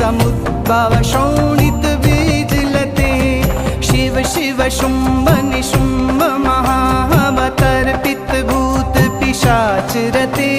समुद्भव शोणित बीजलते शिव शिव शुंभ निशुंभ महावतर्पित भूत पिशाच रते